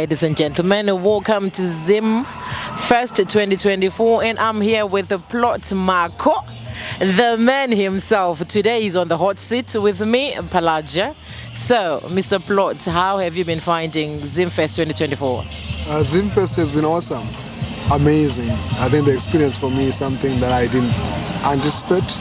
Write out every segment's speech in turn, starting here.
Ladies and gentlemen, welcome to ZIMFEST 2024, and I'm here with the plot Mhako, the man himself. Today he's on the hot seat with me, Pelagia. So, Mr. Plot, how have you been finding ZIMFEST 2024? ZIMFEST has been awesome, amazing. I think the experience for me is something that I didn't anticipate.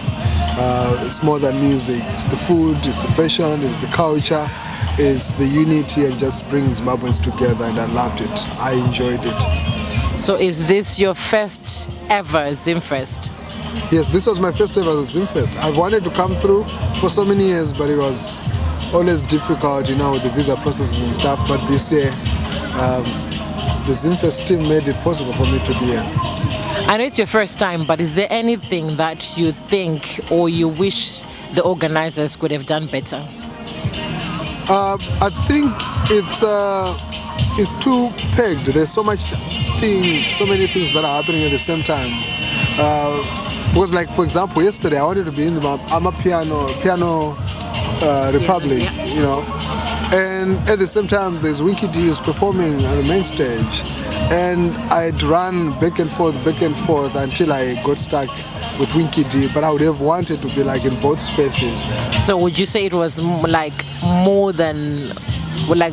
It's more than music. It's the food, it's the fashion, it's the culture. Is the unity and just bringing Zimbabweans together, and I loved it. I enjoyed it. So is this your first ever ZIMFEST? Yes, this was my first ever ZIMFEST. I've wanted to come through for so many years, but it was always difficult, with the visa processes and stuff. But this year, the ZIMFEST team made it possible for me to be here. I know it's your first time, but is there anything that you think or you wish the organizers could have done better? I think it's too pegged. There's so many things that are happening at the same time. Because, like, for example, yesterday I wanted to be in the piano Republic, and at the same time there's Winky D who's performing on the main stage, and I'd run back and forth until I got stuck with Winky D, but I would have wanted to be like in both spaces. So would you say it was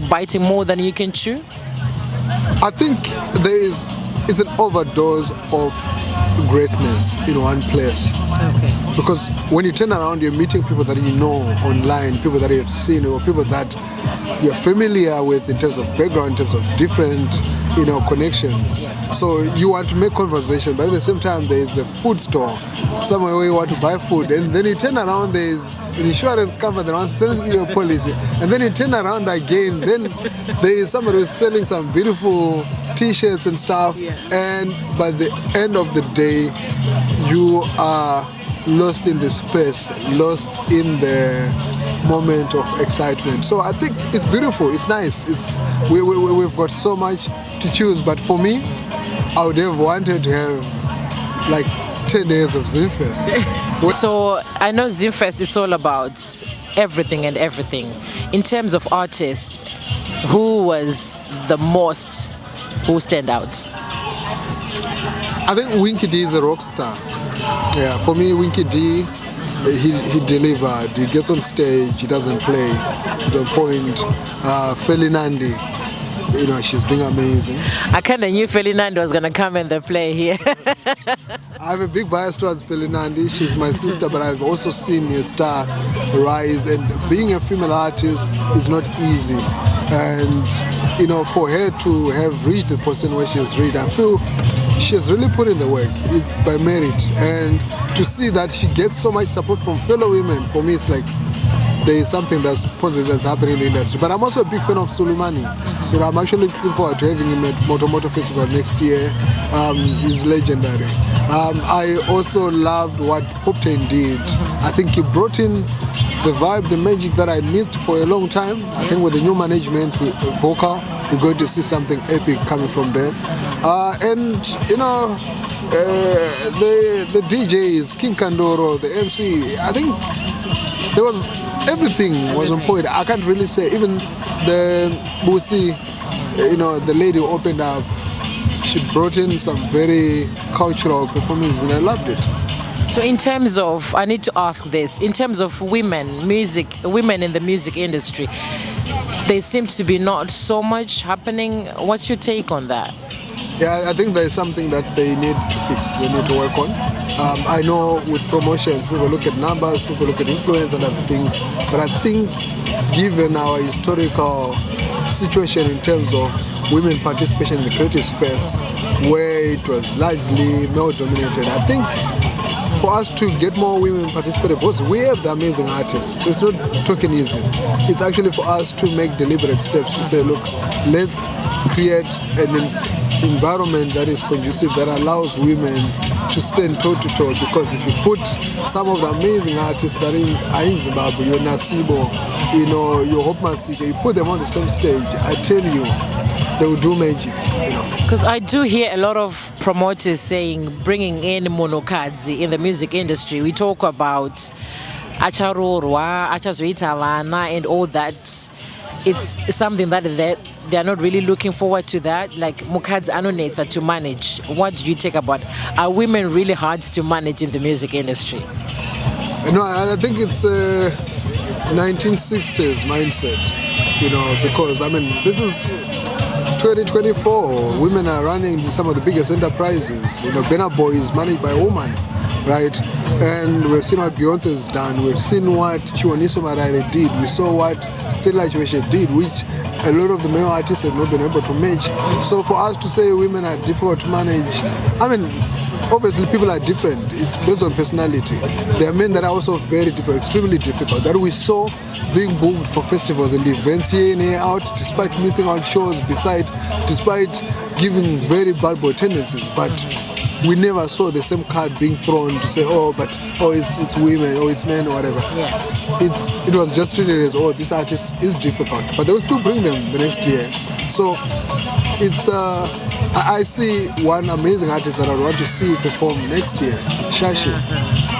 biting more than you can chew? I think it's an overdose of greatness in one place. Okay. Because when you turn around, you're meeting people that you know online, people that you have seen, or people that you're familiar with in terms of background, in terms of different connections. So you want to make conversation, but at the same time there's the food store somewhere where you want to buy food, and then you turn around, there's an insurance company that wants to sell you a policy, and then you turn around again, then there is somebody who's selling some beautiful t-shirts and stuff, and by the end of the day you are lost in the space, lost in the moment of excitement. So I think it's beautiful, it's nice, we've got so much to choose, but for me, I would have wanted to have like 10 days of ZIMFEST. So I know ZIMFEST is all about everything and everything. In terms of artists, who was the most who stand out? I think Winky D is a rock star. Yeah, for me, Winky D, he delivered. He gets on stage, he doesn't play, he's on point. Felinandi, she's doing amazing. I kind of knew Felinandi was going to come in the play here. I have a big bias towards Felinandi. She's my sister, but I've also seen a star rise, and being a female artist is not easy. And for her to have reached the person where she has reached, I feel she has really put in the work. It's by merit, and to see that she gets so much support from fellow women, for me it's like there is something that's positive that's happening in the industry. But I'm also a big fan of Suleimani. I'm actually looking forward to having him at Moto Festival next year. He's legendary. I also loved what Poptain did. I think he brought in the vibe, the magic that I missed for a long time. I think with the new management, with vocal, we're going to see something epic coming from there. The DJs, King Kandoro, the MC, I think there was everything was on point. I can't really say, even the Busi, the lady who opened up, she brought in some very cultural performances, and I loved it. So in terms of, I need to ask this, in terms of women in the music industry, there seems to be not so much happening. What's your take on that? Yeah, I think there's something that they need to fix, they need to work on. I know with promotions, people look at numbers, people look at influence and other things, but I think given our historical situation in terms of women participation in the creative space, where it was largely male-dominated, I think for us to get more women participating, because we have the amazing artists, so it's not tokenism. It's actually for us to make deliberate steps to say, look, let's create an environment that is conducive, that allows women to stand toe-to-toe, because if you put some of the amazing artists that are in Zimbabwe, your Nasibo, your Hope Masika, you put them on the same stage, I tell you, they will do magic. Because I do hear a lot of promoters saying bringing in monokadzi in the music industry. We talk about Acharorwa, Achazoitavana and all that. it's something that they're not really looking forward to that. Like Mukadzi anonetsa to manage. What do you take about? Are women really hard to manage in the music industry? No, I think it's 1960s mindset, because this is 2024. Women are running some of the biggest enterprises. Burna Boy is managed by a woman, right? And we've seen what Beyonce's done. We've seen what Chiwoniso Marare did. We saw what Stella Chiweshe did, which a lot of the male artists have not been able to match. So for us to say women are difficult to manage, obviously people are different. It's based on personality. There are men that are also very difficult, extremely difficult, that we saw being booked for festivals and events year in, year out, despite missing out shows, despite giving very bad boy tendencies. But we never saw the same card being thrown to say, it's women, or it's men, or whatever. Yeah. It was just treated as, this artist is difficult. But they will still bring them the next year. So it's I see one amazing artist that I want to see perform next year, Shashi.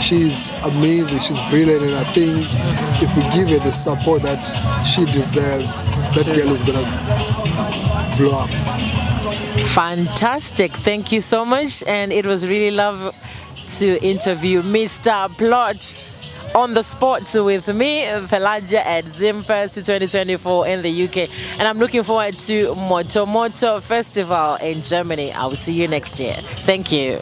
She's amazing, she's brilliant, and I think if we give her the support that she deserves, that girl is gonna blow up. Fantastic. Thank you so much. And it was really lovely to interview Mr. Plot on the spot with me, Pelagia, at ZIMFEST 2024 in the UK. And I'm looking forward to Moto Moto Festival in Germany. I will see you next year. Thank you.